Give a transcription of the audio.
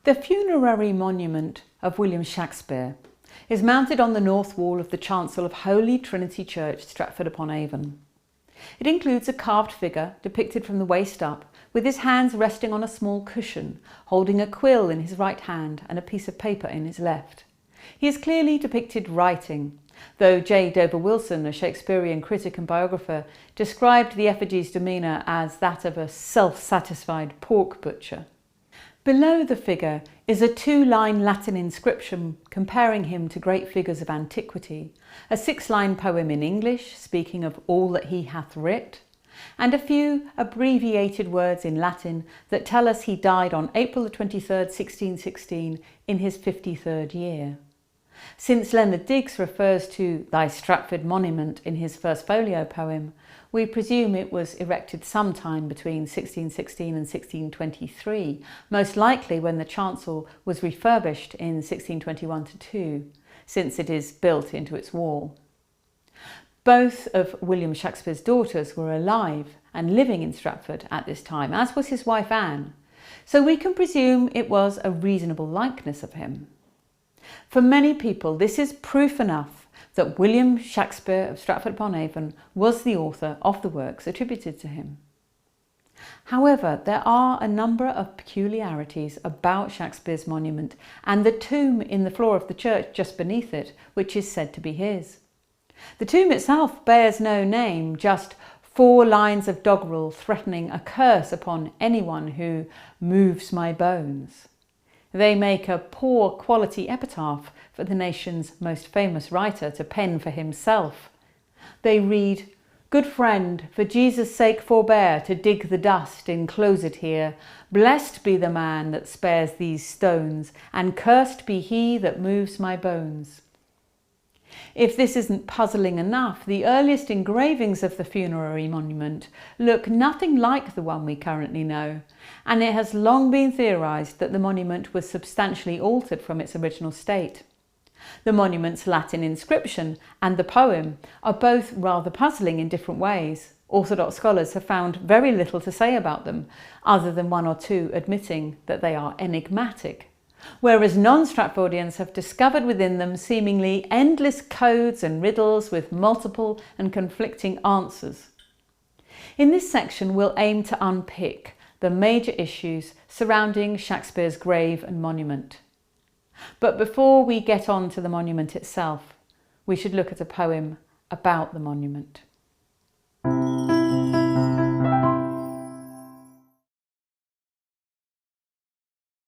The funerary monument of William Shakespeare is mounted on the north wall of the chancel of Holy Trinity Church, Stratford upon Avon. It includes a carved figure depicted from the waist up, with his hands resting on a small cushion, holding a quill in his right hand and a piece of paper in his left. He is clearly depicted writing, though J. Dover Wilson, a Shakespearean critic and biographer, described the effigy's demeanour as that of a self-satisfied pork butcher. Below the figure is a two-line Latin inscription comparing him to great figures of antiquity, a 6-line poem in English speaking of all that he hath writ, and a few abbreviated words in Latin that tell us he died on April 23rd, 1616, in his 53rd year. Since Leonard Digges refers to thy Stratford monument in his first folio poem, we presume it was erected sometime between 1616 and 1623, most likely when the chancel was refurbished in 1621-2, since it is built into its wall. Both of William Shakespeare's daughters were alive and living in Stratford at this time, as was his wife Anne, so we can presume it was a reasonable likeness of him. For many people, this is proof enough that William Shakespeare of Stratford upon Avon was the author of the works attributed to him. However, there are a number of peculiarities about Shakespeare's monument and the tomb in the floor of the church just beneath it, which is said to be his. The tomb itself bears no name, just 4 lines of doggerel threatening a curse upon anyone who moves my bones. They make a poor quality epitaph for the nation's most famous writer to pen for himself. They read, "Good friend, for Jesus' sake forbear to dig the dust enclosed here. Blessed be the man that spares these stones, and cursed be he that moves my bones." If this isn't puzzling enough, the earliest engravings of the funerary monument look nothing like the one we currently know, and it has long been theorised that the monument was substantially altered from its original state. The monument's Latin inscription and the poem are both rather puzzling in different ways. Orthodox scholars have found very little to say about them, other than 1 or 2 admitting that they are enigmatic, whereas non-Stratfordians have discovered within them seemingly endless codes and riddles with multiple and conflicting answers. In this section, we'll aim to unpick the major issues surrounding Shakespeare's grave and monument. But before we get on to the monument itself, we should look at a poem about the monument.